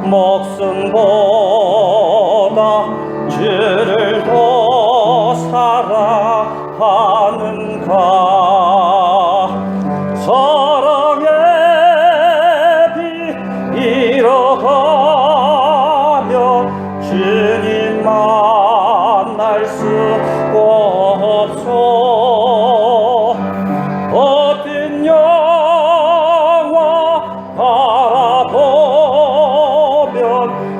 목숨보다 주를 더 사랑하는가. 사랑의 비 잃어가며 주님 만날 수 없소. 어떤 영화 바라보면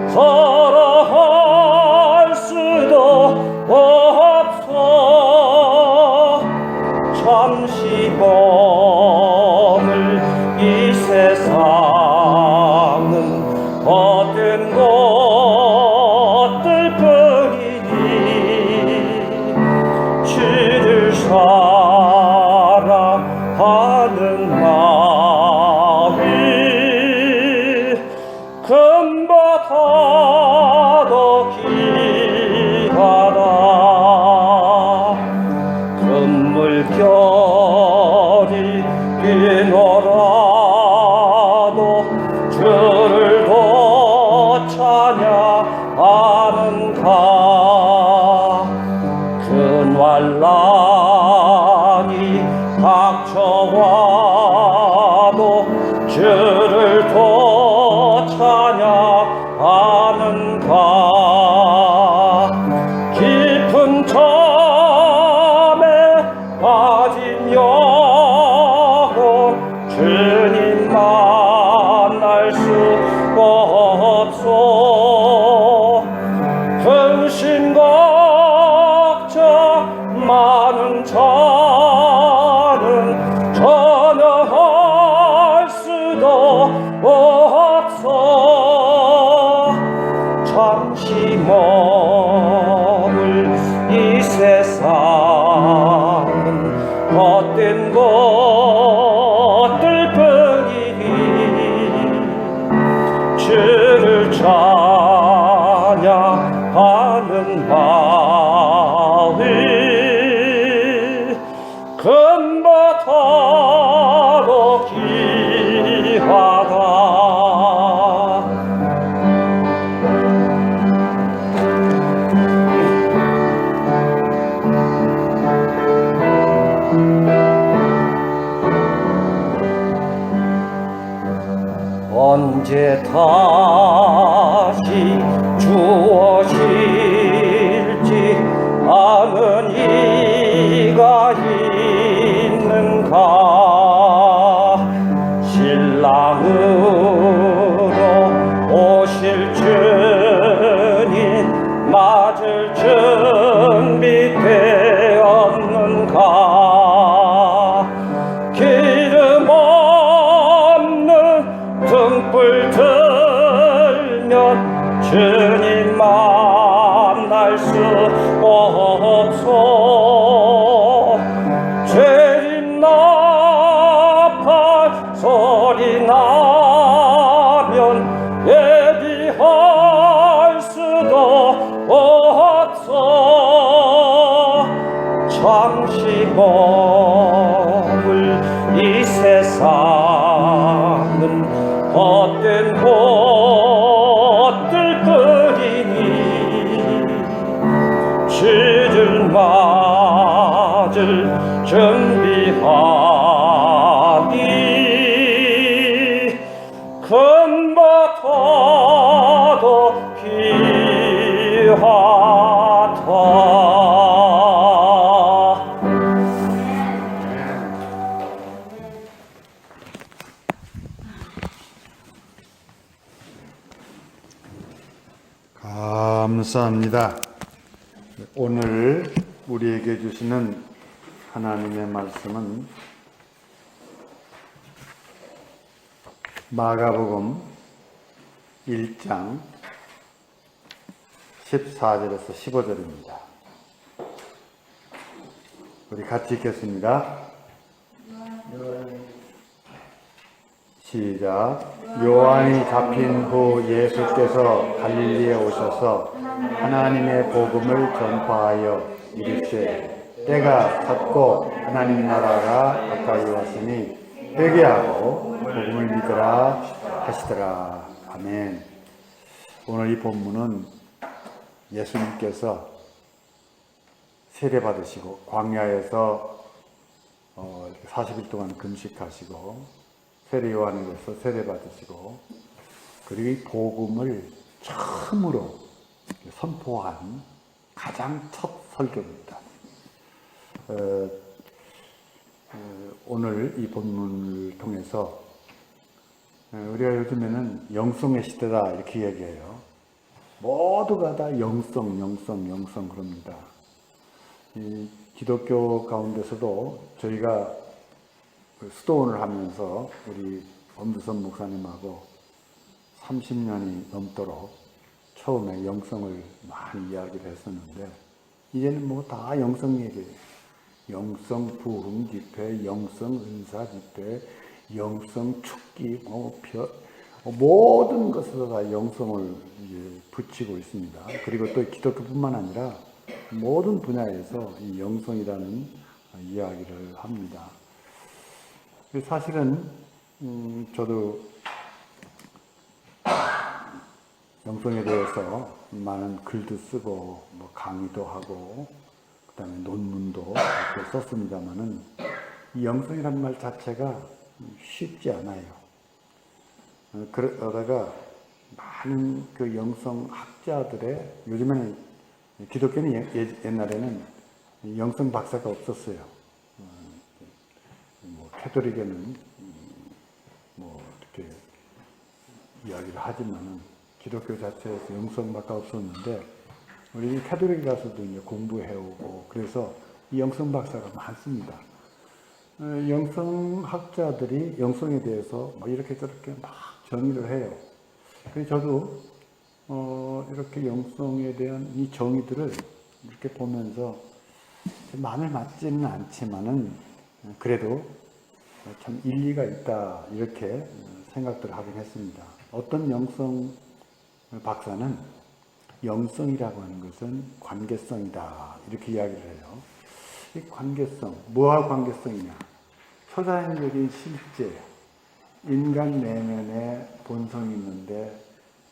사랑할 수도 없소. 잠시 머물 이 세상은 어떤 것들뿐이니 주를 사랑하는 마음이 금보다도 귀하다. 금물결이 뛰놀아도 주를 더 찬양하는가. 근환란이 닥쳐와도 주를 더 찬양하는가. 깊은 잠에 빠진 영혼 주님 만날 수 없소. 근심 걱정 많은 자는 전혀 할 수도 없소. 잠시 머물 이 세상은 헛된 것들뿐이니 주를 찬양하는 마음이 금보다도 귀하다. 언제 다시 주어질지 아는 이가 있는가. 신랑으로 오실 주님 맞을 준비되었는가. 기름 없는 등불 들면 주님 만날 수 없소. 죄인 나팔 소리 나면 예비할 수도 없소. 잠시 머물 이 세상은 헛된 것들뿐이니 주를 맞을 준비하니 금보다도 귀하다. 감사합니다. 오늘 우리에게 주시는 하나님의 말씀은 마가복음 1장 14절에서 15절입니다. 우리 같이 읽겠습니다. 시작. 요한이 잡힌 후 예수께서 갈릴리에 오셔서 하나님의 복음을 전파하여 이르시되 때가 찼고 하나님 나라가 가까이 왔으니 회개하고 복음을 믿으라 하시더라. 아멘. 오늘 이 본문은 예수님께서 세례 받으시고 광야에서 40일 동안 금식하시고 세례 요한에게서 세례 받으시고 그리고 이 복음을 처음으로 선포한 가장 첫 설교입니다. 오늘 이 본문을 통해서 우리가 요즘에는 영성의 시대다 이렇게 얘기해요. 모두가 다 영성 그럽니다. 이 기독교 가운데서도 저희가 수도원을 하면서 우리 엄두선 목사님하고 30년이 넘도록 처음에 영성을 많이 이야기를 했었는데 이제는 뭐 다 영성 얘기예요. 영성 부흥 집회, 영성 은사 집회, 영성 축기, 모든 것에서 다 영성을 붙이고 있습니다. 그리고 또 기독교뿐만 아니라 모든 분야에서 이 영성이라는 이야기를 합니다. 사실은 저도 영성에 대해서 많은 글도 쓰고 뭐 강의도 하고 그다음에 논문도 이렇게 썼습니다만은 이 영성이라는 말 자체가 쉽지 않아요. 그러다가 많은 그 영성 학자들의 요즘에는 기독교는 옛날에는 영성 박사가 없었어요. 뭐 캐톨릭에는 뭐 이렇게 이야기를 하지만은 기독교 자체에서 영성 박사가 없었는데 우리 캐톨릭 가서도 이제 공부해오고 그래서 이 영성 박사가 많습니다. 영성학자들이 영성에 대해서 뭐 이렇게 저렇게 막 정의를 해요. 그래서 저도 이렇게 영성에 대한 이 정의들을 이렇게 보면서 마음에 맞지는 않지만은 그래도 참 일리가 있다 이렇게 생각들을 하긴 했습니다. 어떤 영성 박사는 영성이라고 하는 것은 관계성이다 이렇게 이야기를 해요. 이 관계성, 뭐와 관계성이냐? 초자연적인 실제, 인간 내면에 본성이 있는데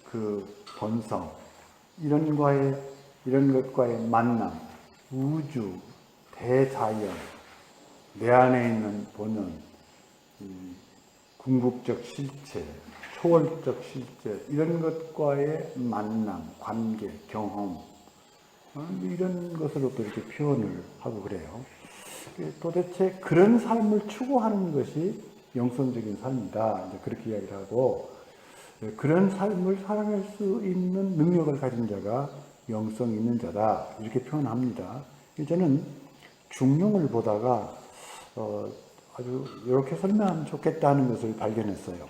그 본성, 이런 것과의 만남, 우주, 대자연, 내 안에 있는 본연, 궁극적 실체, 초월적 실제, 이런 것과의 만남, 관계, 경험, 이런 것으로도 이렇게 표현을 하고 그래요. 도대체 그런 삶을 추구하는 것이 영성적인 삶이다. 이제 그렇게 이야기를 하고, 그런 삶을 살아낼 수 있는 능력을 가진 자가 영성 있는 자다. 이렇게 표현합니다. 저는 중용을 보다가 아주 이렇게 설명하면 좋겠다는 것을 발견했어요.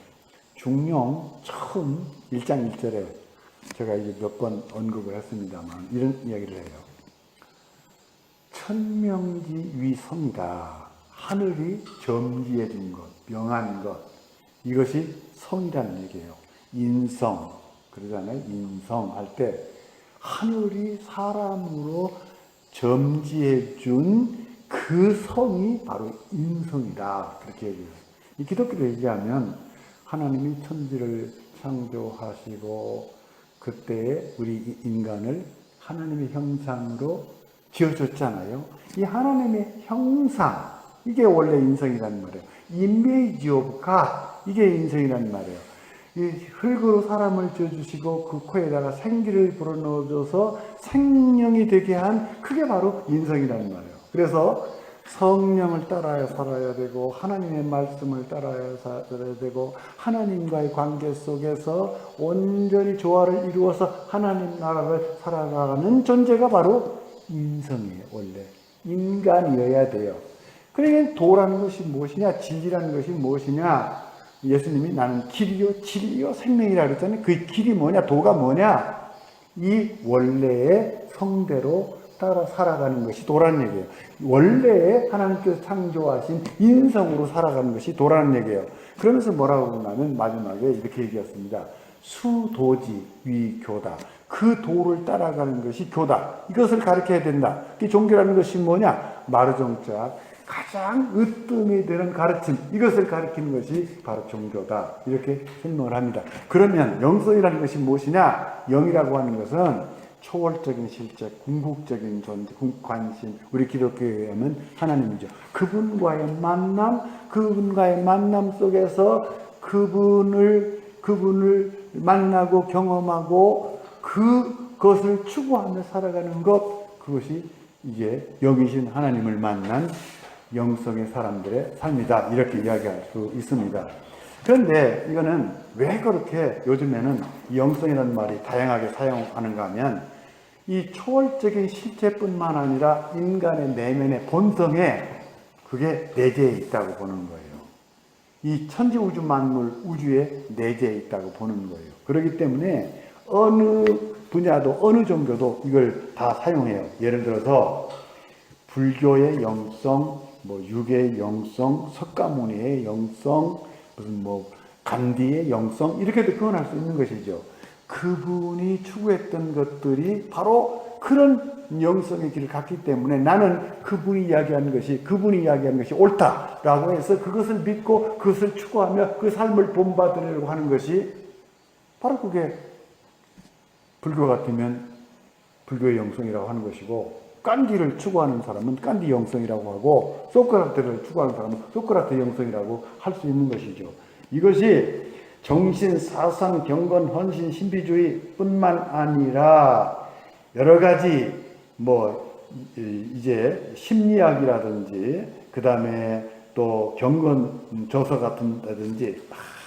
중용 처음 1장 1절에 제가 이제 몇 번 언급을 했습니다만 이런 이야기를 해요. 천명지 위성이다. 하늘이 점지해 준 것, 명한 것, 이것이 성이라는 얘기예요. 인성, 그러잖아요. 인성 할 때 하늘이 사람으로 점지해 준 그 성이 바로 인성이다. 그렇게 얘기해요. 이 기독교로 얘기하면 하나님이 천지를 창조하시고 그때 우리 인간을 하나님의 형상으로 지어줬잖아요. 이 하나님의 형상, 이게 원래 인성이라는 말이에요. Image of God, 이게 인성이라는 말이에요. 이 흙으로 사람을 지어주시고 그 코에다가 생기를 불어넣어줘서 생명이 되게 한 그게 바로 인성이라는 말이에요. 그래서 성령을 따라야 살아야 되고 하나님의 말씀을 따라야 살아야 되고 하나님과의 관계 속에서 온전히 조화를 이루어서 하나님 나라를 살아가는 존재가 바로 인성이에요. 원래 인간이어야 돼요. 그러니까 도라는 것이 무엇이냐, 진리라는 것이 무엇이냐, 예수님이 나는 길이요 진리요 생명이라 그랬잖아요. 그 길이 뭐냐, 도가 뭐냐, 이 원래의 성대로 따라 살아가는 것이 도라는 얘기예요. 원래의 하나님께서 창조하신 인성으로 살아가는 것이 도라는 얘기예요. 그러면서 뭐라고 하냐면 마지막에 이렇게 얘기했습니다. 수도지 위교다. 그 도를 따라가는 것이 교다. 이것을 가르쳐야 된다. 이 종교라는 것이 뭐냐? 마르종자 가장 으뜸이 되는 가르침, 이것을 가르치는 것이 바로 종교다. 이렇게 설명을 합니다. 그러면 영성이라는 것이 무엇이냐? 영이라고 하는 것은 초월적인 실제, 궁극적인 존재, 관심, 우리 기독교에 하면 하나님이죠. 그분과의 만남 속에서 그분을 만나고 경험하고 그것을 추구하며 살아가는 것, 그것이 이제 영이신 하나님을 만난 영성의 사람들의 삶이다. 이렇게 이야기할 수 있습니다. 그런데 이거는 왜 그렇게 요즘에는 영성이라는 말이 다양하게 사용하는가 하면 이 초월적인 실체뿐만 아니라 인간의 내면의 본성에 그게 내재해 있다고 보는 거예요. 이 천지우주 만물 우주에 내재해 있다고 보는 거예요. 그렇기 때문에 어느 분야도 어느 종교도 이걸 다 사용해요. 예를 들어서 불교의 영성, 유교의 영성, 석가모니의 영성, 무슨 간디의 영성, 이렇게도 표현할 수 있는 것이죠. 그분이 추구했던 것들이 바로 그런 영성의 길을 갔기 때문에 나는 그분이 이야기하는 것이 옳다라고 해서 그것을 믿고 그것을 추구하며 그 삶을 본받으려고 하는 것이 바로 그게 불교 같으면 불교의 영성이라고 하는 것이고, 깐디를 추구하는 사람은 깐디 영성이라고 하고, 소크라테를 추구하는 사람은 소크라테 영성이라고 할 수 있는 것이죠. 이것이 정신, 사상, 경건, 헌신, 신비주의 뿐만 아니라 여러 가지 이제 심리학이라든지 그 다음에 또 경건 저서 같은다든지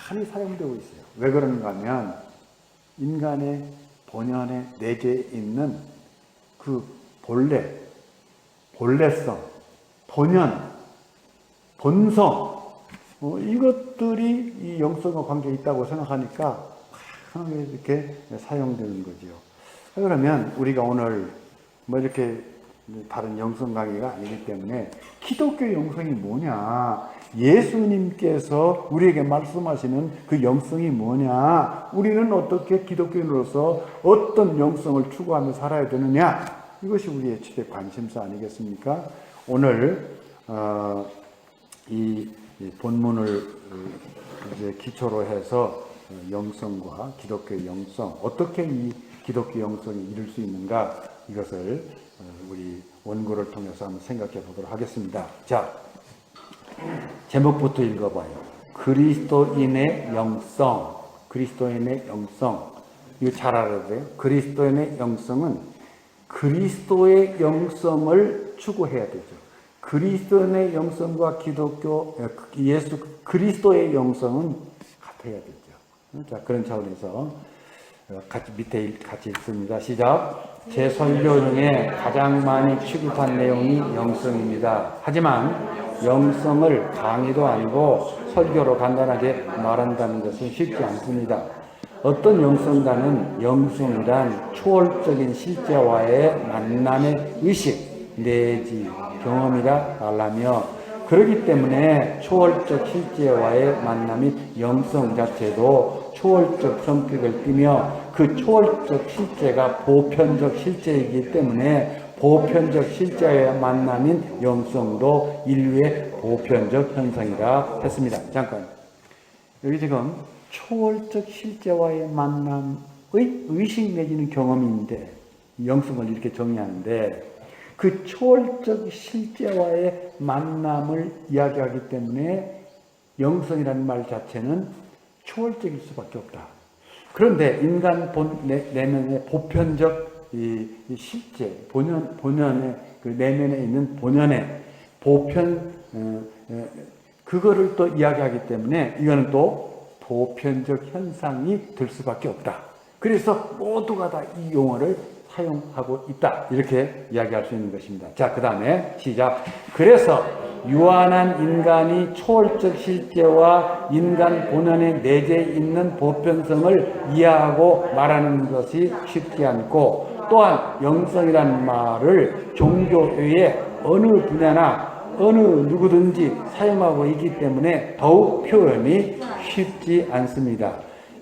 많이 사용되고 있어요. 왜 그런가 하면 인간의 본연에 내재해 있는 그 본래성, 본성, 이것들이 이 영성과 관계에 있다고 생각하니까 이렇게 사용되는 거죠. 그러면 우리가 오늘 이렇게 다른 영성 강의가 아니기 때문에 기독교 영성이 뭐냐, 예수님께서 우리에게 말씀하시는 그 영성이 뭐냐, 우리는 어떻게 기독교인으로서 어떤 영성을 추구하며 살아야 되느냐, 이것이 우리의 최대 관심사 아니겠습니까? 오늘 이 본문을 이제 기초로 해서 영성과 기독교의 영성, 어떻게 이 기독교 영성이 이룰 수 있는가, 이것을 우리 원고를 통해서 한번 생각해 보도록 하겠습니다. 자, 제목부터 읽어봐요. 그리스도인의 영성. 그리스도인의 영성. 이거 잘 알아야 돼요. 그리스도인의 영성은 그리스도의 영성을 추구해야 되죠. 그리스도인의 영성과 그리스도의 영성은 같아야 되죠. 자, 그런 차원에서 밑에 같이 읽습니다. 시작. 제 설교 중에 가장 많이 취급한 내용이 영성입니다. 하지만 영성을 강의도 아니고 설교로 간단하게 말한다는 것은 쉽지 않습니다. 어떤 영성가는 영성이란 초월적인 실제와의 만남의 의식 내지 경험이라 말하며, 그렇기 때문에 초월적 실제와의 만남이 영성 자체도 초월적 성격을 띠며 그 초월적 실제가 보편적 실제이기 때문에 보편적 실제와의 만남인 영성도 인류의 보편적 현상이라 했습니다. 잠깐, 여기 지금 초월적 실제와의 만남의 의식 내지는 경험인데 영성을 이렇게 정의하는데, 그 초월적 실제와의 만남을 이야기하기 때문에 영성이라는 말 자체는 초월적일 수밖에 없다. 그런데 인간 내면의 보편적 이 실제, 본연의 그 내면에 있는 본연의 보편, 그거를 또 이야기하기 때문에 이거는 또 보편적 현상이 될 수밖에 없다. 그래서 모두가 다 이 용어를 사용하고 있다. 이렇게 이야기할 수 있는 것입니다. 자, 그 다음에 시작. 그래서 유한한 인간이 초월적 실제와 인간 본연에 내재해 있는 보편성을 이해하고 말하는 것이 쉽지 않고, 또한 영성이라는 말을 종교 외에 어느 분야나 어느 누구든지 사용하고 있기 때문에 더욱 표현이 쉽지 않습니다.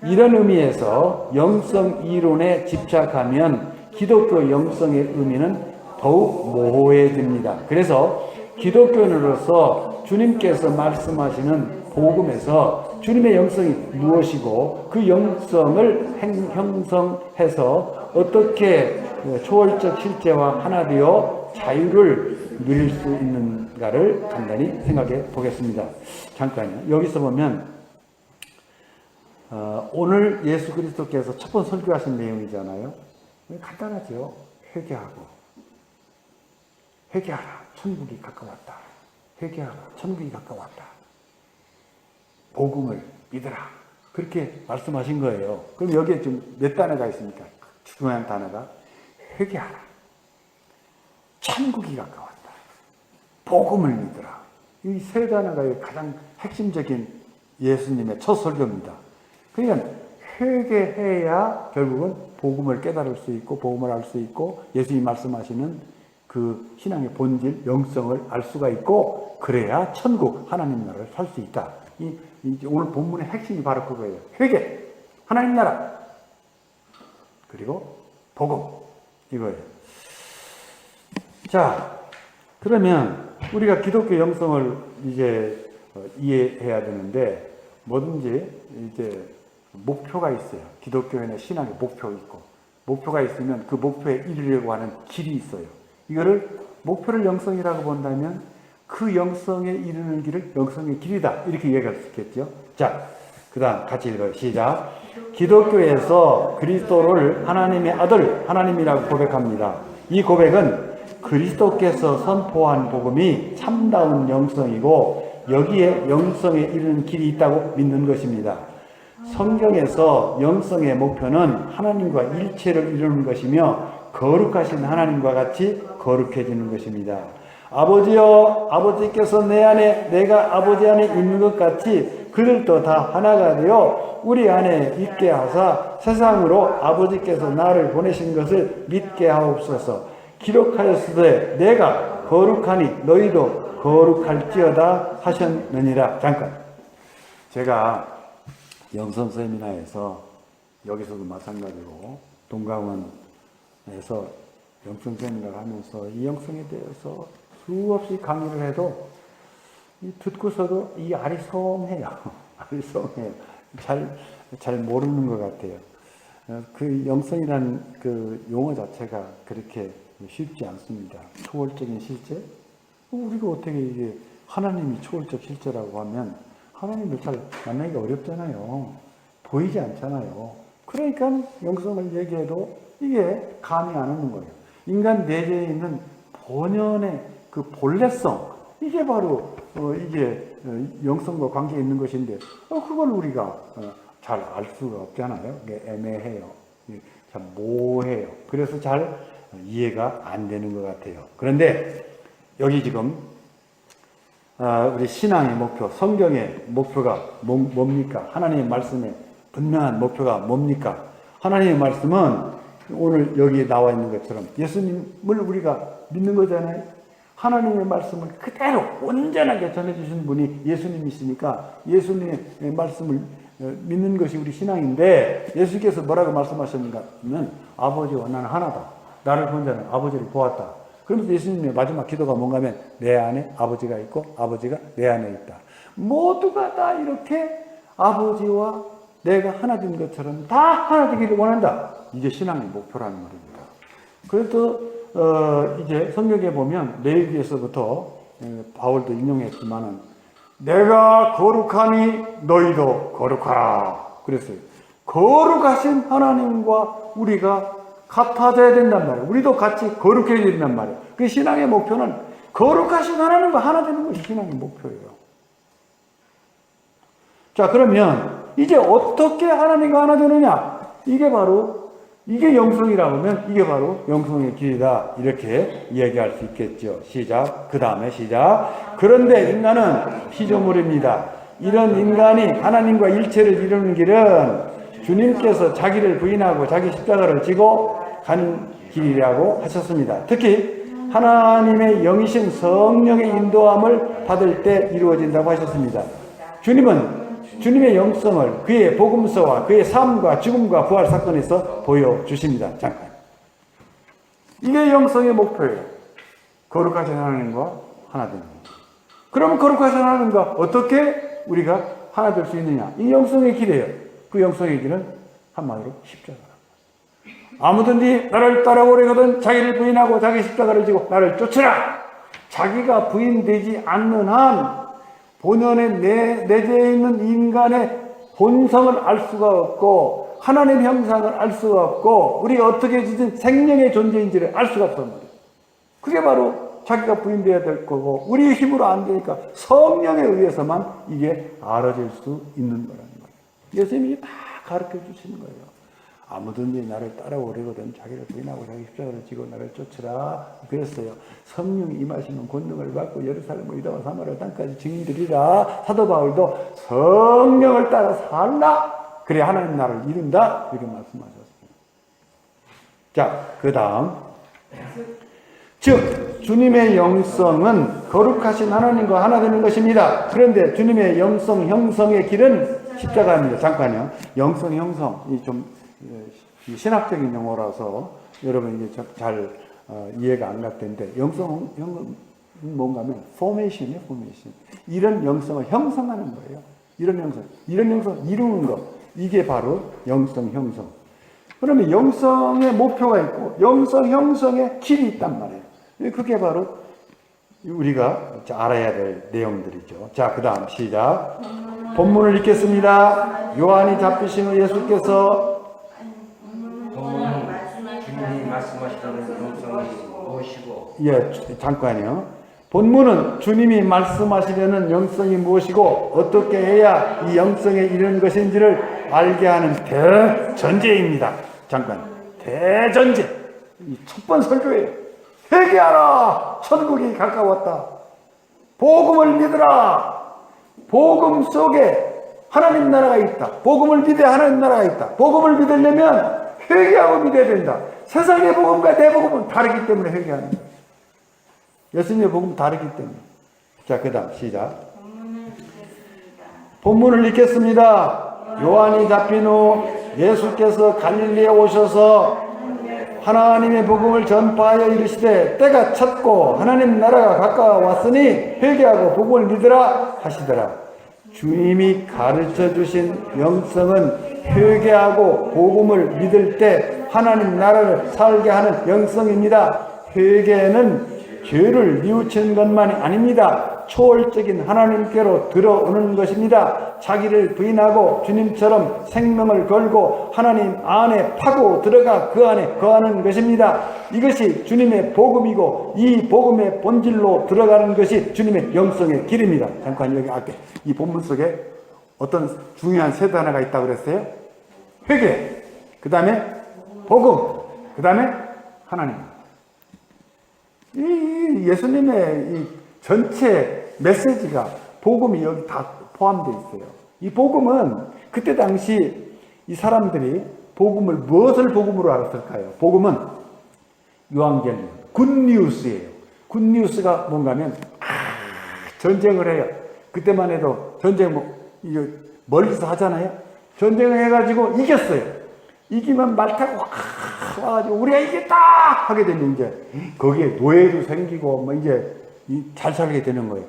이런 의미에서 영성 이론에 집착하면 기독교 영성의 의미는 더욱 모호해집니다. 그래서 기독교인으로서 주님께서 말씀하시는 복음에서 주님의 영성이 무엇이고 그 영성을 형성해서 어떻게 초월적 실제와 하나 되어 자유를 누릴 수 있는가를 간단히 생각해 보겠습니다. 잠깐요. 여기서 보면 오늘 예수 그리스도께서 첫 번 설교하신 내용이잖아요. 간단하죠. 회개하라. 천국이 가까웠다. 회개하라. 천국이 가까웠다. 복음을 믿으라. 그렇게 말씀하신 거예요. 그럼 여기에 좀 몇 단어가 있습니까? 중요한 단어가 회개하라. 천국이 가까웠다. 복음을 믿으라. 이 세 단어가 가장 핵심적인 예수님의 첫 설교입니다. 그러니까 회개해야 결국은 복음을 깨달을 수 있고 복음을 알 수 있고 예수님이 말씀하시는 그 신앙의 본질, 영성을 알 수가 있고 그래야 천국 하나님 나라를 살 수 있다. 오늘 본문의 핵심이 바로 그거예요. 회개, 하나님 나라, 그리고 복음 이거예요. 자, 그러면 우리가 기독교 영성을 이제 이해해야 되는데 뭐든지 이제 목표가 있어요. 기독교인의 신앙의 목표 있고 목표가 있으면 그 목표에 이르려고 하는 길이 있어요. 이거를 목표를 영성이라고 본다면 그 영성에 이르는 길을 영성의 길이다 이렇게 이해할 수 있겠죠. 자, 그 다음 같이 읽어요. 시작. 기독교에서 그리스도를 하나님의 아들, 하나님이라고 고백합니다. 이 고백은 그리스도께서 선포한 복음이 참다운 영성이고 여기에 영성에 이르는 길이 있다고 믿는 것입니다. 성경에서 영성의 목표는 하나님과 일체를 이루는 것이며 거룩하신 하나님과 같이 거룩해지는 것입니다. 아버지여, 아버지께서 내 안에 내가 아버지 안에 있는 것 같이 그들도 다 하나가 되어 우리 안에 있게 하사 세상으로 아버지께서 나를 보내신 것을 믿게 하옵소서. 기록하였으되 내가 거룩하니 너희도 거룩할지어다 하셨느니라. 잠깐, 제가 영성 세미나에서 여기서도 마찬가지로 동강원에서 영성 세미나를 하면서 이 영성에 대해서 수없이 강의를 해도 듣고서도 이 아리송해요. 아리송해요. 잘 모르는 것 같아요. 그 영성이라는 그 용어 자체가 그렇게 쉽지 않습니다. 초월적인 실제? 우리가 어떻게 이게 하나님이 초월적 실제라고 하면 하나님을 잘 만나기가 어렵잖아요. 보이지 않잖아요. 그러니까 영성을 얘기해도 이게 감이 안 오는 거예요. 인간 내재에 있는 본연의 그 본래성, 이게 바로 이게 영성과 관계에 있는 것인데 그걸 우리가 잘 알 수가 없잖아요. 이게 애매해요. 참 모호해요. 그래서 잘 이해가 안 되는 것 같아요. 그런데 여기 지금 우리 신앙의 목표, 성경의 목표가 뭡니까? 하나님의 말씀의 분명한 목표가 뭡니까? 하나님의 말씀은 오늘 여기 나와 있는 것처럼 예수님을 우리가 믿는 거잖아요. 하나님의 말씀을 그대로 온전하게 전해주신 분이 예수님이시니까 예수님의 말씀을 믿는 것이 우리 신앙인데 예수께서 뭐라고 말씀하셨는가 하면 아버지와 나는 하나다. 나를 본 자는 아버지를 보았다. 그러면서 예수님의 마지막 기도가 뭔가 하면 내 안에 아버지가 있고 아버지가 내 안에 있다. 모두가 다 이렇게 아버지와 내가 하나 된 것처럼 다 하나 되기를 원한다. 이게 신앙의 목표라는 말입니다. 그래서 이제 성경에 보면 레위기에서부터 바울도 인용했지만은 내가 거룩하니 너희도 거룩하라. 그랬어요. 거룩하신 하나님과 우리가 같아져야 된단 말이에요. 우리도 같이 거룩해야 된단 말이에요. 그 신앙의 목표는 거룩하신 하나님과 하나 되는 것이 신앙의 목표예요. 자, 그러면 이제 어떻게 하나님과 하나 되느냐? 이게 영성이라고 하면 이게 바로 영성의 길이다. 이렇게 이야기할 수 있겠죠. 시작. 그 다음에 시작. 그런데 인간은 피조물입니다. 이런 인간이 하나님과 일체를 이루는 길은 주님께서 자기를 부인하고 자기 십자가를 지고 가는 길이라고 하셨습니다. 특히 하나님의 영이신 성령의 인도함을 받을 때 이루어진다고 하셨습니다. 주님은 주님의 영성을 그의 복음서와 그의 삶과 죽음과 부활 사건에서 보여주십니다. 잠깐. 이게 영성의 목표예요. 거룩하신 하나님과 하나 되는 거예요. 그러면 거룩하신 하나님과 어떻게 우리가 하나 될 수 있느냐? 이 영성의 길이에요. 그 영성의 길은 한마디로 십자가라. 아무든지 나를 따라오려거든 자기를 부인하고 자기 십자가를 지고 나를 쫓으라. 자기가 부인되지 않는 한 본연의 내재해 있는 인간의 본성을 알 수가 없고 하나님의 형상을 알 수가 없고 우리 어떻게 지진 생명의 존재인지를 알 수가 없단 말이에요. 그게 바로 자기가 부인되어야 될 거고 우리의 힘으로 안 되니까 성령에 의해서만 이게 알아질 수 있는 거라는 거예요. 예수님이 다 가르쳐 주시는 거예요. 아무든지 나를 따라오려거든 자기를 부인하고 자기 십자가를 지고 나를 쫓으라 그랬어요. 성령이 임하시면 권능을 받고 예루살렘 유다와 사마리아 땅까지 증인들이라. 사도 바울도 성령을 따라 살라 그래 하나님 나라를 이룬다 이렇게 말씀하셨습니다. 자, 그 다음 즉 주님의 영성은 거룩하신 하나님과 하나 되는 것입니다. 그런데 주님의 영성 형성의 길은 십자가입니다. 잠깐요. 영성 형성 이 좀 신학적인 용어라서 여러분 이게 잘 이해가 안 갈 텐데 영성 뭔가 하면 포메이션이에요. 포메이션. 이런 영성을 형성하는 거예요. 이런 영성 이루는 거 이게 바로 영성 형성. 그러면 영성의 목표가 있고 영성 형성의 길이 있단 말이에요. 그게 바로 우리가 알아야 될 내용들이죠. 자, 그 다음 시작. 본문을 읽겠습니다. 요한이 잡히신 후 예수께서 주님이 말씀하시는 영성이 무엇이고? 예, 잠깐요. 본문은 주님이 말씀하시려는 영성이 무엇이고 어떻게 해야 이 영성에 이르는 것인지를 알게 하는 대전제입니다. 잠깐. 대전제. 이 첫 번 설교예요. 회개하라. 천국이 가까웠다. 복음을 믿으라. 복음 속에 하나님 나라가 있다. 복음을 믿어야 하나님 나라가 있다. 복음을 믿으려면 회개하고 믿어야 된다. 세상의 복음과 내 복음은 다르기 때문에 회개하는 거예요. 예수님의 복음은 다르기 때문에. 자, 그 다음 시작. 본문을 읽겠습니다. 요한이 잡힌 후 예수께서 갈릴리에 오셔서 하나님의 복음을 전파하여 이르시되 때가 찼고 하나님 나라가 가까웠으니 회개하고 복음을 믿으라 하시더라. 주님이 가르쳐 주신 영성은 회개하고 복음을 믿을 때 하나님 나라를 살게 하는 영성입니다. 회개는 죄를 뉘우치는 것만이 아닙니다. 초월적인 하나님께로 들어오는 것입니다. 자기를 부인하고 주님처럼 생명을 걸고 하나님 안에 파고 들어가 그 안에 거하는 것입니다. 이것이 주님의 복음이고 이 복음의 본질로 들어가는 것이 주님의 영성의 길입니다. 잠깐 여기 앞에 이 본문 속에 어떤 중요한 세 단어가 있다고 그랬어요? 회개, 그 다음에 복음, 그 다음에 하나님. 이 예수님의 이 전체 메시지가 복음이 여기 다 포함되어 있어요. 이 복음은 그때 당시 이 사람들이 복음을 무엇을 복음으로 알았을까요? 복음은 요한계시록, 굿뉴스예요. 굿뉴스가 뭔가 하면 전쟁을 해요. 그때만 해도 전쟁 멀리서 하잖아요. 전쟁을 해가지고 이겼어요. 이기면 말 타고 와가지고 우리가 이겼다 하게 되면 이제 거기에 노예도 생기고 뭐 이제 잘 살게 되는 거예요.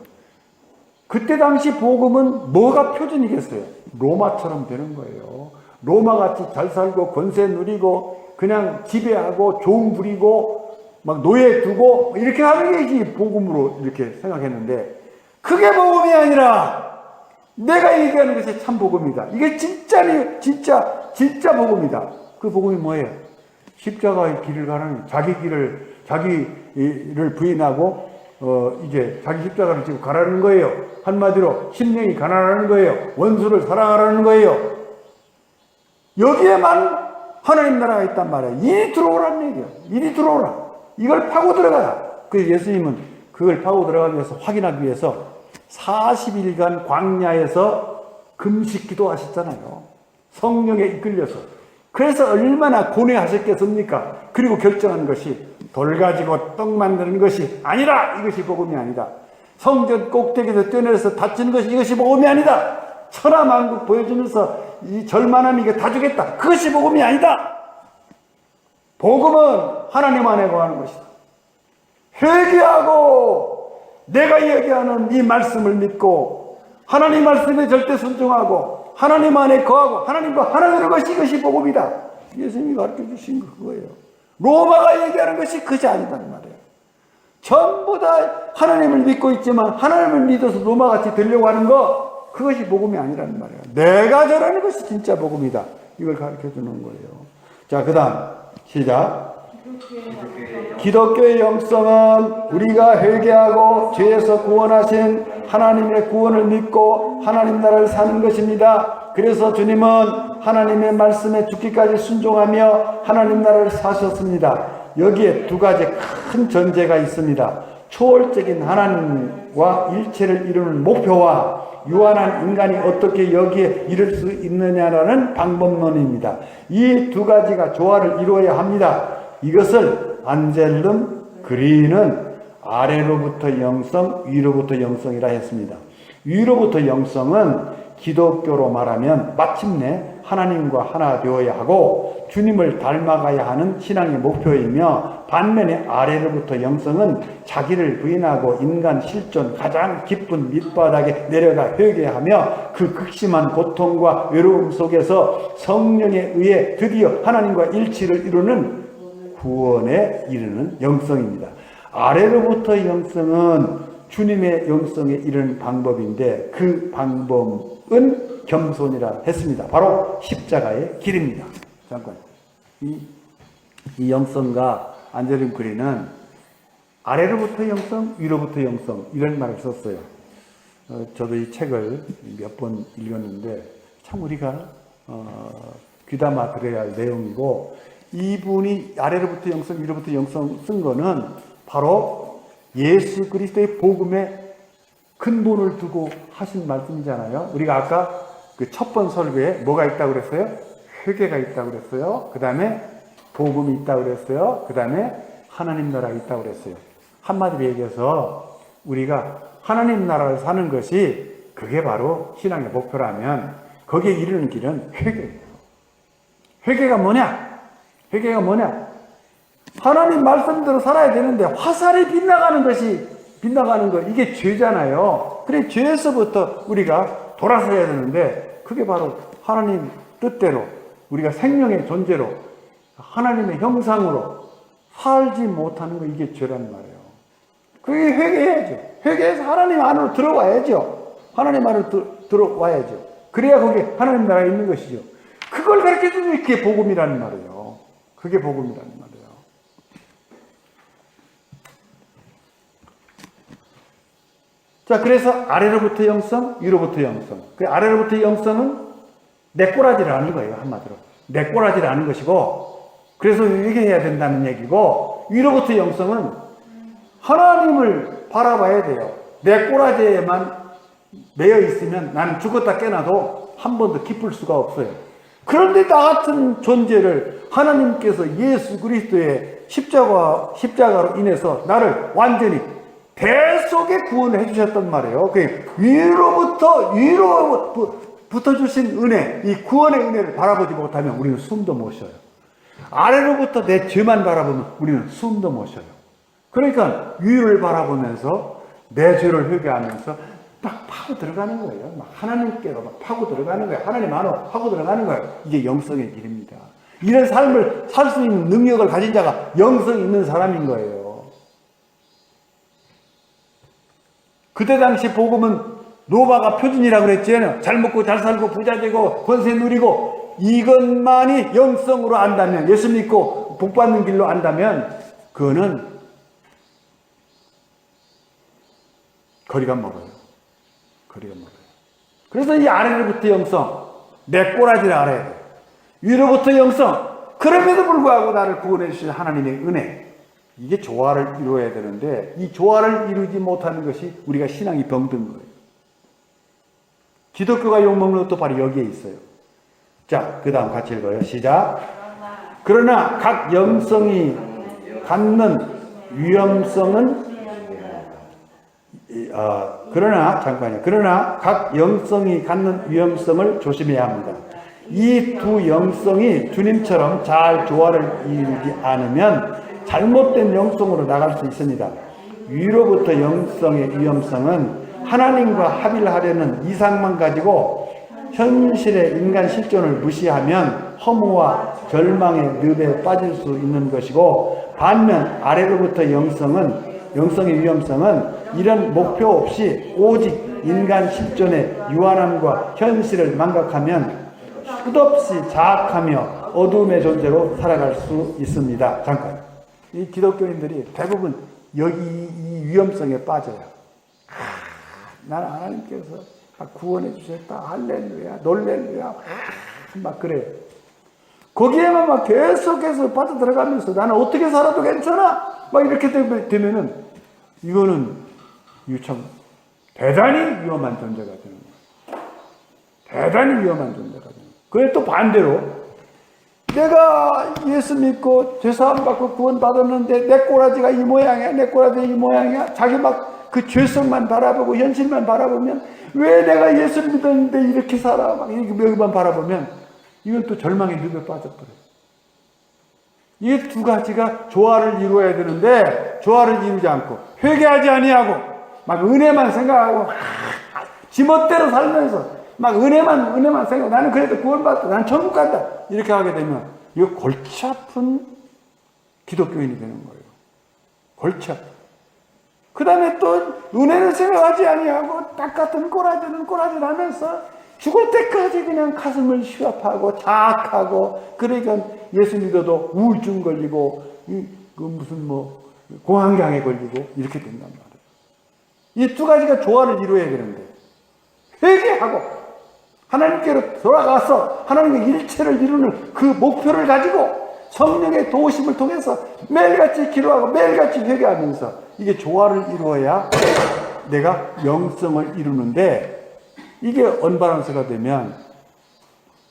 그때 당시 복음은 뭐가 표준이겠어요? 로마처럼 되는 거예요. 로마같이 잘 살고 권세 누리고 그냥 지배하고 종 부리고 막 노예 두고 이렇게 하는 게 복음으로 이렇게 생각했는데 그게 복음이 아니라 내가 얘기하는 것이 참 복음이다. 이게 진짜 복음이다. 그 복음이 뭐예요? 십자가의 길을 가는 자기를 부인하고 이제 자기 십자가를 지고 가라는 거예요. 한마디로 심령이 가난하는 거예요. 원수를 사랑하라는 거예요. 여기에만 하나님 나라가 있단 말이에요. 이리 들어오라는 얘기예요. 이리 들어오라. 이걸 파고 들어가라. 그래서 예수님은 그걸 파고 들어가기 위해서 확인하기 위해서 40일간 광야에서 금식 기도하셨잖아요. 성령에 이끌려서. 그래서 얼마나 고뇌하셨겠습니까? 그리고 결정한 것이 돌 가지고 떡 만드는 것이 아니라 이것이 복음이 아니다. 성전 꼭대기에서 뛰어내려서 다치는 것이 이것이 복음이 아니다. 천하만국 보여주면서 이 절만함 이게 다 주겠다. 그것이 복음이 아니다. 복음은 하나님 안에 거하는 것이다. 회개하고 내가 얘기하는 이 말씀을 믿고 하나님 말씀에 절대 순종하고 하나님 안에 거하고 하나님과 하나 되는 것이 이것이 복음이다. 예수님이 가르쳐 주신 그거예요. 로마가 얘기하는 것이 그것이 아니단 말이에요. 전부 다 하나님을 믿고 있지만 하나님을 믿어서 로마같이 되려고 하는 거, 그것이 복음이 아니라는 말이에요. 내가 저라는 것이 진짜 복음이다. 이걸 가르쳐 주는 거예요. 자, 그 다음 시작. 기독교의 영성은 우리가 회개하고 죄에서 구원하신 하나님의 구원을 믿고 하나님 나라를 사는 것입니다. 그래서 주님은 하나님의 말씀에 죽기까지 순종하며 하나님 나라를 사셨습니다. 여기에 두 가지 큰 전제가 있습니다. 초월적인 하나님과 일체를 이루는 목표와 유한한 인간이 어떻게 여기에 이를 수 있느냐라는 방법론입니다. 이 두 가지가 조화를 이루어야 합니다. 이것을 안젤름 그린은 아래로부터 영성, 위로부터 영성이라 했습니다. 위로부터 영성은 기독교로 말하면 마침내 하나님과 하나 되어야 하고 주님을 닮아가야 하는 신앙의 목표이며, 반면에 아래로부터 영성은 자기를 부인하고 인간 실존 가장 깊은 밑바닥에 내려가 회개하며 그 극심한 고통과 외로움 속에서 성령에 의해 드디어 하나님과 일치를 이루는 구원에 이르는 영성입니다. 아래로부터 영성은 주님의 영성에 이르는 방법인데 그 방법은 겸손이라 했습니다. 바로 십자가의 길입니다. 잠깐, 이 영성과 안젤름 그린은 아래로부터 영성, 위로부터 영성 이런 말을 썼어요. 저도 이 책을 몇 번 읽었는데 참 우리가 귀담아 들어야 할 내용이고, 이분이 아래로부터 영성, 위로부터 영성 쓴 거는 바로 예수 그리스도의 복음에 근본을 두고 하신 말씀이잖아요. 우리가 아까 그 첫 번 설교에 뭐가 있다고 그랬어요? 회개가 있다고 그랬어요. 그 다음에 복음이 있다고 그랬어요. 그 다음에 하나님 나라가 있다고 그랬어요. 한마디로 얘기해서 우리가 하나님 나라를 사는 것이 그게 바로 신앙의 목표라면 거기에 이르는 길은 회개예요. 회개가 뭐냐? 회개가 뭐냐? 하나님 말씀대로 살아야 되는데 화살이 빗나가는 거, 이게 죄잖아요. 그래, 죄에서부터 우리가 돌아서야 되는데 그게 바로 하나님 뜻대로 우리가 생명의 존재로 하나님의 형상으로 살지 못하는 거, 이게 죄란 말이에요. 그게 회개해야죠. 회개해서 하나님 안으로 들어와야죠. 하나님 안으로 들어와야죠. 그래야 거기에 하나님 나라가 있는 것이죠. 그걸 가르쳐주는 게 복음이라는 말이에요. 그게 복음이라는 말이에요. 자, 그래서 아래로부터 영성, 위로부터 영성. 그 아래로부터 영성은 내 꼬라지를 아는 거예요, 한마디로. 내 꼬라지를 아는 것이고, 그래서 회개해야 된다는 얘기고, 위로부터 영성은 하나님을 바라봐야 돼요. 내 꼬라지에만 매여 있으면 나는 죽었다 깨나도 한 번도 기쁠 수가 없어요. 그런데 나 같은 존재를 하나님께서 예수 그리스도의 십자가로 인해서 나를 완전히 대속에 구원을 해주셨단 말이에요. 위로부터 주신 은혜, 이 구원의 은혜를 바라보지 못하면 우리는 숨도 못 쉬어요. 아래로부터 내 죄만 바라보면 우리는 숨도 못 쉬어요. 그러니까 위를 바라보면서 내 죄를 회개하면서 딱 파고 들어가는 거예요. 막 하나님께로 막 파고 들어가는 거예요. 하나님 안으로 파고 들어가는 거예요. 이게 영성의 길입니다. 이런 삶을 살 수 있는 능력을 가진 자가 영성 있는 사람인 거예요. 그때 당시 복음은 로마가 표준이라고 그랬잖아요. 잘 먹고 잘 살고 부자 되고 권세 누리고, 이것만이 영성으로 안다면, 예수 믿고 복 받는 길로 안다면 그거는 거리가 멀어요. 거리가 멀어요. 그래서 이 아래로부터 영성, 내 꼬라지를 알아야 돼요. 위로부터 영성, 그럼에도 불구하고 나를 구원해 주신 하나님의 은혜, 이게 조화를 이루어야 되는데 이 조화를 이루지 못하는 것이 우리가 신앙이 병든 거예요. 기독교가 욕먹는 것도 바로 여기에 있어요. 자, 그 다음 같이 읽어요. 시작. 그러나 각 영성이 갖는 위험성은 그러나 각 영성이 갖는 위험성을 조심해야 합니다. 이 두 영성이 주님처럼 잘 조화를 이루지 않으면 잘못된 영성으로 나갈 수 있습니다. 위로부터 영성의 위험성은 하나님과 합의를 하려는 이상만 가지고 현실의 인간 실존을 무시하면 허무와 절망의 늪에 빠질 수 있는 것이고, 반면 아래로부터 영성의 위험성은 이런 목표 없이 오직 인간 실존의 유한함과 현실을 망각하면 끝없이 자학하며 어둠의 존재로 살아갈 수 있습니다. 잠깐. 이 기독교인들이 대부분 여기 이 위험성에 빠져요. 나는 하나님께서 구원해 주셨다. 할렐루야, 놀렐루야. 막 그래요. 거기에만 막 계속해서 빠져 들어가면서 나는 어떻게 살아도 괜찮아. 막 이렇게 되면은 이거 참 대단히 위험한 존재가 되는 거예요. 대단히 위험한 존재가 되는 거예요. 그래 또 반대로 내가 예수 믿고 죄사함 받고 구원 받았는데 내 꼬라지가 이 모양이야, 내 꼬라지가 이 모양이야. 자기 막 그 죄성만 바라보고 현실만 바라보면 왜 내가 예수를 믿었는데 이렇게 살아? 막 이렇게만 바라보면 이건 또 절망의 늪에 빠져버려요. 이 두 가지가 조화를 이루어야 되는데 조화를 이루지 않고 회개하지 아니하고 막 은혜만 생각하고 지멋대로 살면서 막 은혜만 생각하고 나는 그래도 구원받았다. 나는 천국 간다. 이렇게 하게 되면 이거 골치 아픈 기독교인이 되는 거예요. 골치 아픈. 그 다음에 또 은혜를 생각하지 아니하고 딱 같은 꼬라지는 꼬라지라면서 죽을 때까지 그냥 가슴을 시합하고 자학하고, 그러니까 예수 믿어도 우울증 걸리고 무슨 공황장애 걸리고 이렇게 된단 말이에요. 이 두 가지가 조화를 이루어야 되는데 회개하고 하나님께로 돌아가서 하나님의 일체를 이루는 그 목표를 가지고 성령의 도우심을 통해서 매일같이 기도하고 매일같이 회개하면서 이게 조화를 이루어야 내가 영성을 이루는데, 이게 언밸런스가 되면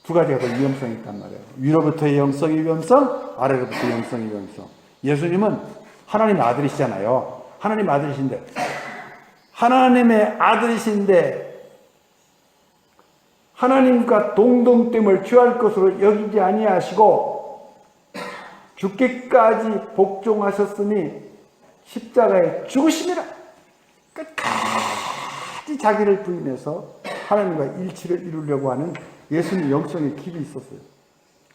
두 가지가 더 위험성이 있단 말이에요. 위로부터의 영성의 위험성, 아래로부터의 영성의 위험성. 예수님은 하나님의 아들이시잖아요. 하나님 아들이신데, 하나님의 아들이신데 하나님과 동등됨을 취할 것으로 여기지 아니하시고 죽기까지 복종하셨으니 십자가에 죽으심이라. 끝까지 자기를 부인해서 하나님과 일치를 이루려고 하는 예수님 영성의 길이 있었어요.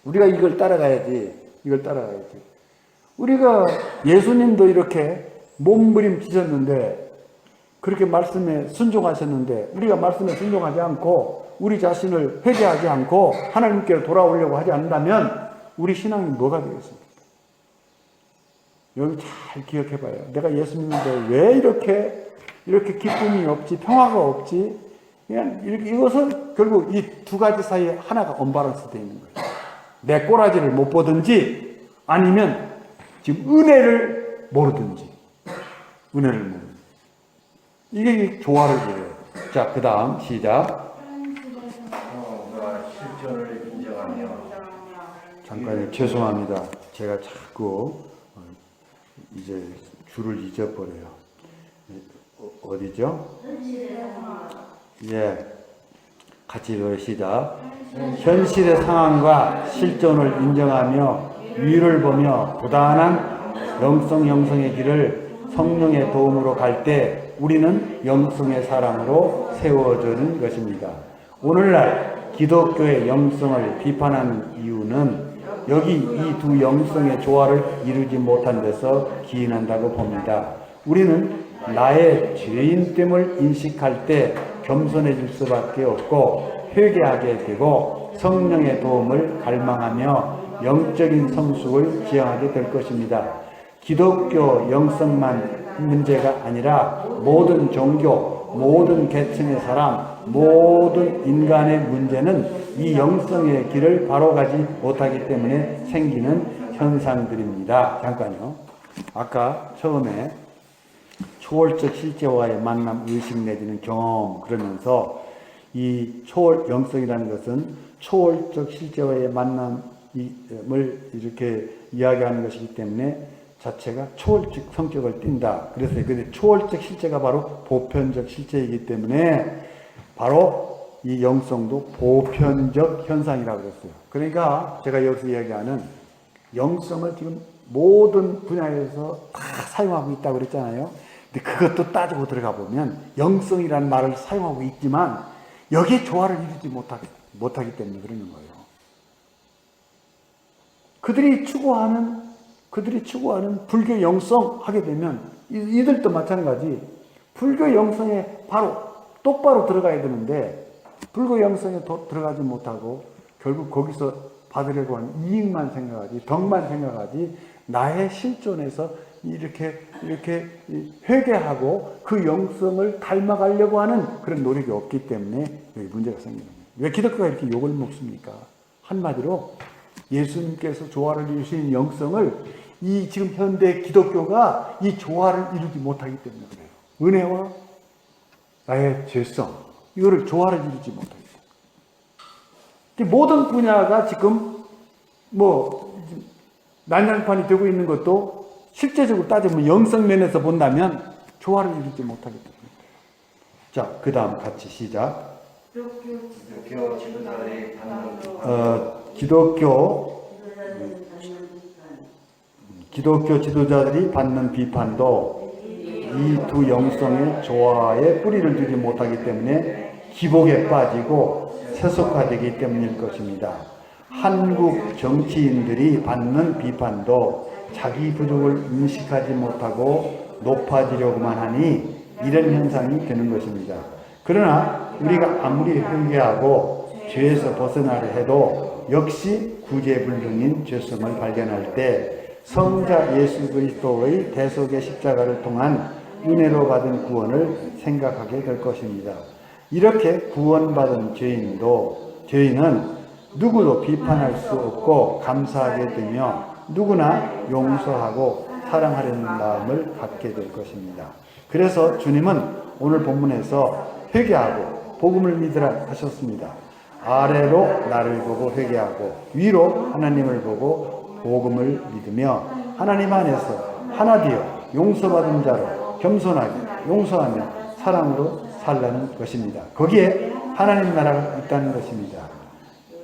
우리가 이걸 따라가야지. 우리가 예수님도 이렇게 몸부림치셨는데, 그렇게 말씀에 순종하셨는데, 우리가 말씀에 순종하지 않고 우리 자신을 회개하지 않고 하나님께로 돌아오려고 하지 않는다면 우리 신앙이 뭐가 되겠습니까? 여기 잘 기억해 봐요. 내가 예수 믿는데 왜 이렇게 기쁨이 없지, 평화가 없지? 그냥 이것은 결국 이 두 가지 사이에 하나가 언밸런스 되어 있는 거예요. 내 꼬라지를 못 보든지 아니면 지금 은혜를 모르든지. 이게 조화를 이뤄요. 자, 그 다음 시작. 실존을 인정하며. 잠깐 죄송합니다. 제가 자꾸 이제 줄을 잊어버려요. 어디죠? 예, 같이 노래 시작. 현실의 상황과 실존을 인정하며 위를 보며 부단한 영성의 길을 성령의 도움으로 갈 때 우리는 영성의 사랑으로 세워지는 것입니다. 오늘날 기독교의 영성을 비판하는 이유는 여기 이 두 영성의 조화를 이루지 못한 데서 기인한다고 봅니다. 우리는 나의 죄인됨을 인식할 때 겸손해질 수밖에 없고 회개하게 되고 성령의 도움을 갈망하며 영적인 성숙을 지향하게 될 것입니다. 기독교 영성만 문제가 아니라 모든 종교, 모든 계층의 사람, 모든 인간의 문제는 이 영성의 길을 바로 가지 못하기 때문에 생기는 현상들입니다. 잠깐요. 아까 처음에 초월적 실제와의 만남, 의식 내지는 경험 그러면서 이 초월 영성이라는 것은 초월적 실제와의 만남을 이렇게 이야기하는 것이기 때문에 자체가 초월적 성격을 띈다. 그래서 근데 초월적 실제가 바로 보편적 실제이기 때문에 바로 이 영성도 보편적 현상이라고 그랬어요. 그러니까 제가 여기서 이야기하는 영성을 지금 모든 분야에서 다 사용하고 있다고 그랬잖아요. 근데 그것도 따지고 들어가 보면 영성이라는 말을 사용하고 있지만 여기에 조화를 이루지 못하기 때문에 그러는 거예요. 그들이 추구하는 불교 영성 하게 되면 이들도 마찬가지 불교 영성에 똑바로 들어가야 되는데 불교 영성에 들어가지 못하고 결국 거기서 받으려고 하는 이익만 생각하지 덕만 생각하지 나의 실존에서 이렇게 회개하고 그 영성을 닮아가려고 하는 그런 노력이 없기 때문에 여기 문제가 생기는 거예요. 왜 기독교가 이렇게 욕을 먹습니까? 한마디로 예수님께서 조화를 이루신 영성을 이 지금 현대 기독교가 이 조화를 이루지 못하기 때문에 그래요. 은혜와 나의 죄성 이거를 조화를 이루지 못하기 때문에 모든 분야가 지금 난장판이 되고 있는 것도 실제적으로 따지면 영성면에서 본다면 조화를 이루지 못하기 때문에 자, 그 다음 같이 시작. 기독교 지도자들이 받는 기독교 지도자들이 받는 비판도 이 두 영성의 조화에 뿌리를 두지 못하기 때문에 기복에 빠지고 세속화되기 때문일 것입니다. 한국 정치인들이 받는 비판도 자기 부족을 인식하지 못하고 높아지려고만 하니 이런 현상이 되는 것입니다. 그러나 우리가 아무리 회개하고 죄에서 벗어나려 해도 역시 구제불능인 죄성을 발견할 때 성자 예수 그리스도의 대속의 십자가를 통한 은혜로 받은 구원을 생각하게 될 것입니다. 이렇게 구원받은 죄인은 누구도 비판할 수 없고 감사하게 되며 누구나 용서하고 사랑하려는 마음을 갖게 될 것입니다. 그래서 주님은 오늘 본문에서 회개하고 복음을 믿으라 하셨습니다. 아래로 나를 보고 회개하고 위로 하나님을 보고 복음을 믿으며 하나님 안에서 하나 되어 용서받은 자로 겸손하게 용서하며 사랑으로 살라는 것입니다. 거기에 하나님 나라가 있다는 것입니다.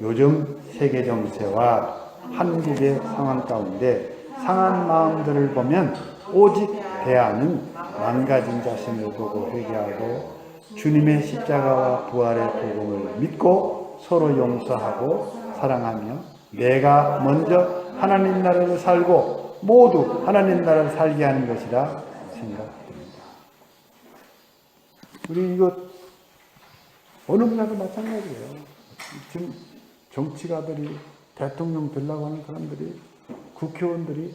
요즘 세계 정세와 한국의 상황 가운데 상한 마음들을 보면 오직 대안은 망가진 자신을 보고 회개하고 주님의 십자가와 부활의 복음을 믿고 서로 용서하고 사랑하며 내가 먼저 하나님 나라를 살고 모두 하나님 나라를 살게 하는 것이라 생각됩니다. 우리 이거 어느 분야도 마찬가지예요. 지금 정치가들이 대통령 되려고 하는 사람들이 국회의원들이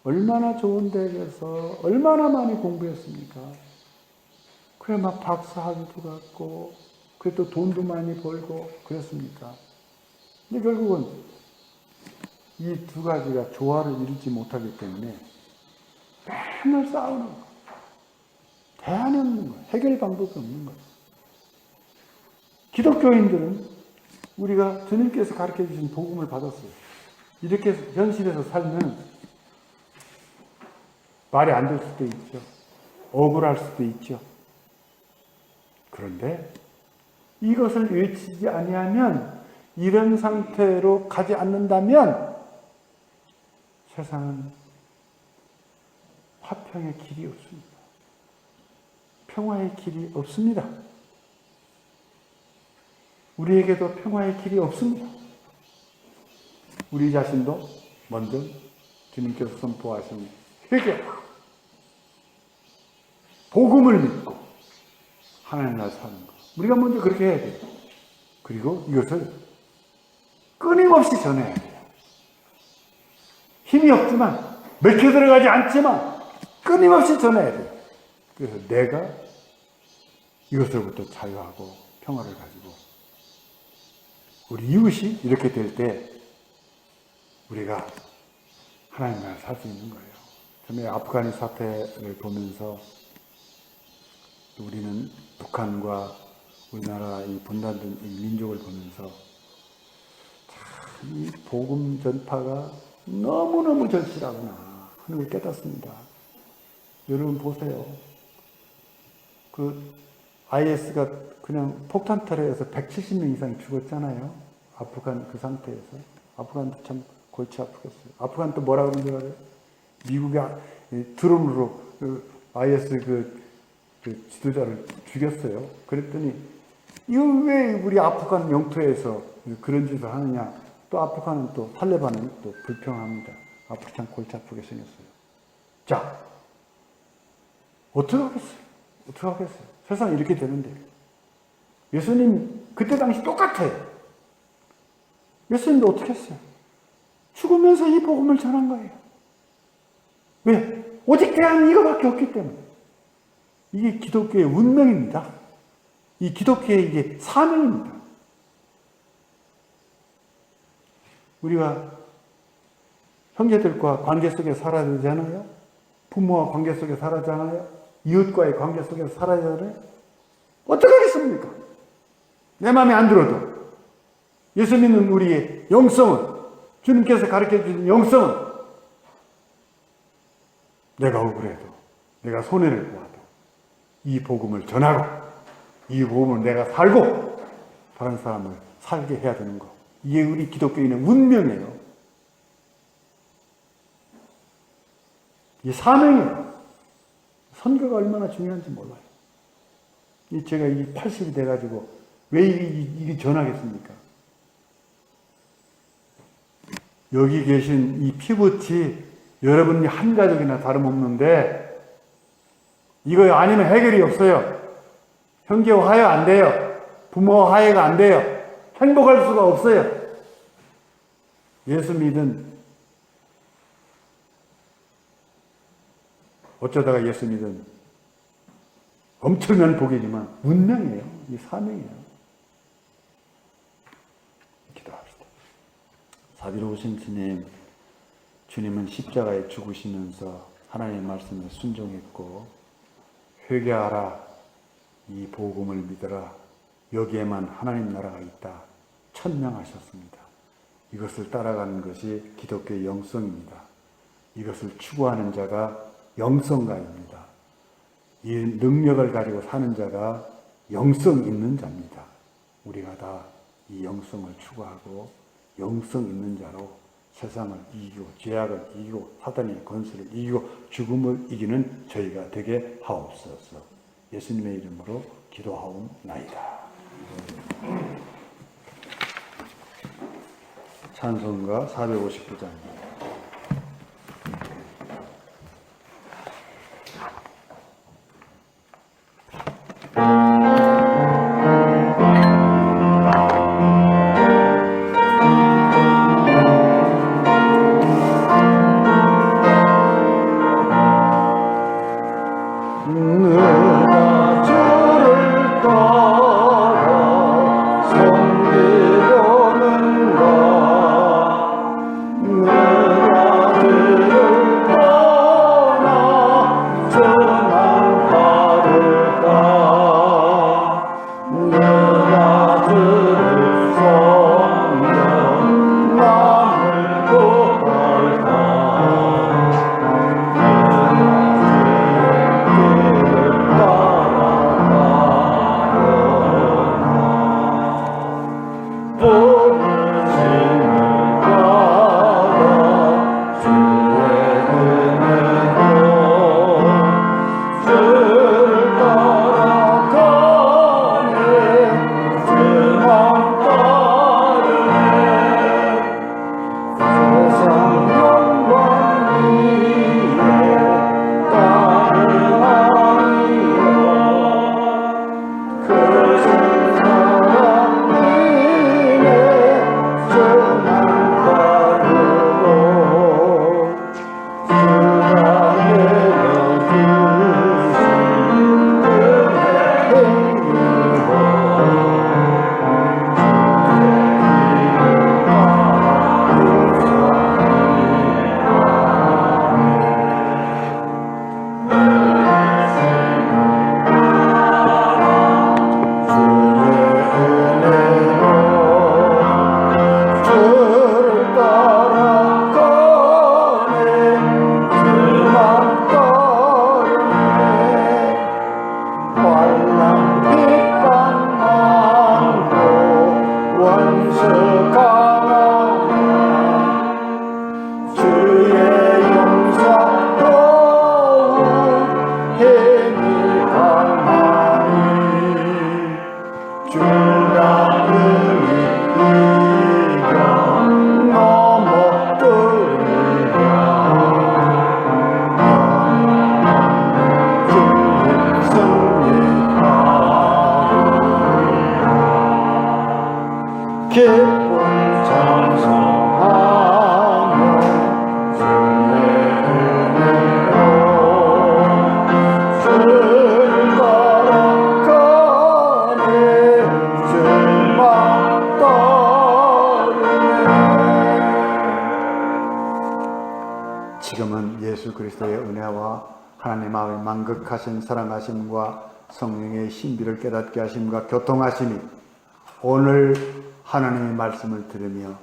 얼마나 좋은 대학에서 얼마나 많이 공부했습니까? 그래 막 박사학위도 갖고 그래 또 돈도 많이 벌고 그랬습니까? 근데 결국은 이 두 가지가 조화를 이루지 못하기 때문에 맨날 싸우는 거예요. 대안이 없는 거예요. 해결 방법이 없는 거예요. 기독교인들은 우리가 주님께서 가르쳐 주신 복음을 받았어요. 이렇게 현실에서 살면 말이 안 될 수도 있죠. 억울할 수도 있죠. 그런데 이것을 외치지 아니하면 이런 상태로 가지 않는다면 세상은 화평의 길이 없습니다. 평화의 길이 없습니다. 우리에게도 평화의 길이 없습니다. 우리 자신도 먼저 주님께서 선포하신 회개, 복음을 믿고 하나님 나라 사는 것. 우리가 먼저 그렇게 해야 돼요. 그리고 이것을 끊임없이 전해야 돼요. 힘이 없지만, 맥혀 들어가지 않지만 끊임없이 전해야 돼요. 그래서 내가 이것으로부터 자유하고 평화를 가지고 우리 이웃이 이렇게 될 때 우리가 하나님 나라를 살 수 있는 거예요. 처음에 아프가니 사태를 보면서 우리는 북한과 우리나라 이 분단된 민족을 보면서 참 이 복음 전파가 너무너무 절실하구나 하는 걸 깨닫습니다. 여러분 보세요. 그 IS가 그냥 폭탄 테러에서 170명 이상이 죽었잖아요. 아프간 그 상태에서. 아프간도 참 골치 아프겠어요. 아프간 또 뭐라 그러는 줄 알아요? 미국이 드론으로 IS 그 지도자를 죽였어요. 그랬더니 이거 왜 우리 아프간 영토에서 그런 짓을 하느냐. 또 아프간은 또 탈레반은 또 불평합니다. 아프리칸 골치 아프게 생겼어요. 자, 어떻게 하겠어요? 어떻게 하겠어요? 세상이 이렇게 되는데. 예수님 그때 당시 똑같아요. 예수님도 어떻게 했어요? 죽으면서 이 복음을 전한 거예요. 왜? 오직 대안은 이거밖에 없기 때문에. 이게 기독교의 운명입니다. 이 기독교의 이게 사명입니다. 우리가 형제들과 관계 속에 살아야 되잖아요. 부모와 관계 속에 살아야 하잖아요. 이웃과의 관계 속에서 살아야 하잖아요. 어떻게 하겠습니까? 내 마음에 안 들어도. 예수 믿는 우리의 영성은, 주님께서 가르쳐 주신 영성은, 내가 억울해도, 내가 손해를 보아도 이 복음을 전하고 이 복음을 내가 살고 다른 사람을 살게 해야 되는 거. 이게 우리 기독교인의 운명이에요. 이 사명이에요. 선교가 얼마나 중요한지 몰라요. 제가 80이 돼가지고 왜 이게 전하겠습니까? 여기 계신 이 피부치 여러분이 한 가족이나 다름없는데 이거 아니면 해결이 없어요. 형제와 화해 안 돼요. 부모와 화해가 안 돼요. 행복할 수가 없어요. 예수 믿은, 어쩌다가 예수 믿은 엄청난 복이지만 운명이에요. 이 사명이에요. 기도합시다. 자비로우신 주님, 주님은 십자가에 죽으시면서 하나님의 말씀에 순종했고 회개하라, 이 복음을 믿어라, 여기에만 하나님 나라가 있다 천명하셨습니다. 이것을 따라가는 것이 기독교의 영성입니다. 이것을 추구하는 자가 영성가입니다. 이 능력을 가지고 사는 자가 영성 있는 자입니다. 우리가 다 이 영성을 추구하고 영성 있는 자로 세상을 이기고 죄악을 이기고 사단의 권세를 이기고 죽음을 이기는 저희가 되게 하옵소서. 예수님의 이름으로 기도하옵나이다. 찬송가 459장입니다. 섬기려는가 그리스도의 은혜와 하나님 아버지 만극하신 사랑하심과 성령의 신비를 깨닫게 하심과 교통하심이 오늘 하나님의 말씀을 들으며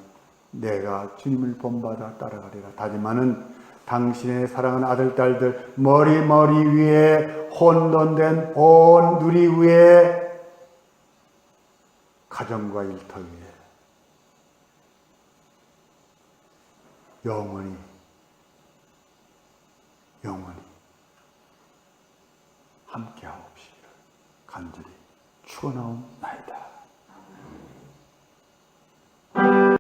내가 주님을 본받아 따라가리라 다짐하는 당신의 사랑하는 아들 딸들 머리 위에 혼돈된 온 누리 위에 가정과 일터 위에 영원히 함께하옵시기를 간절히 축원하옵나이다.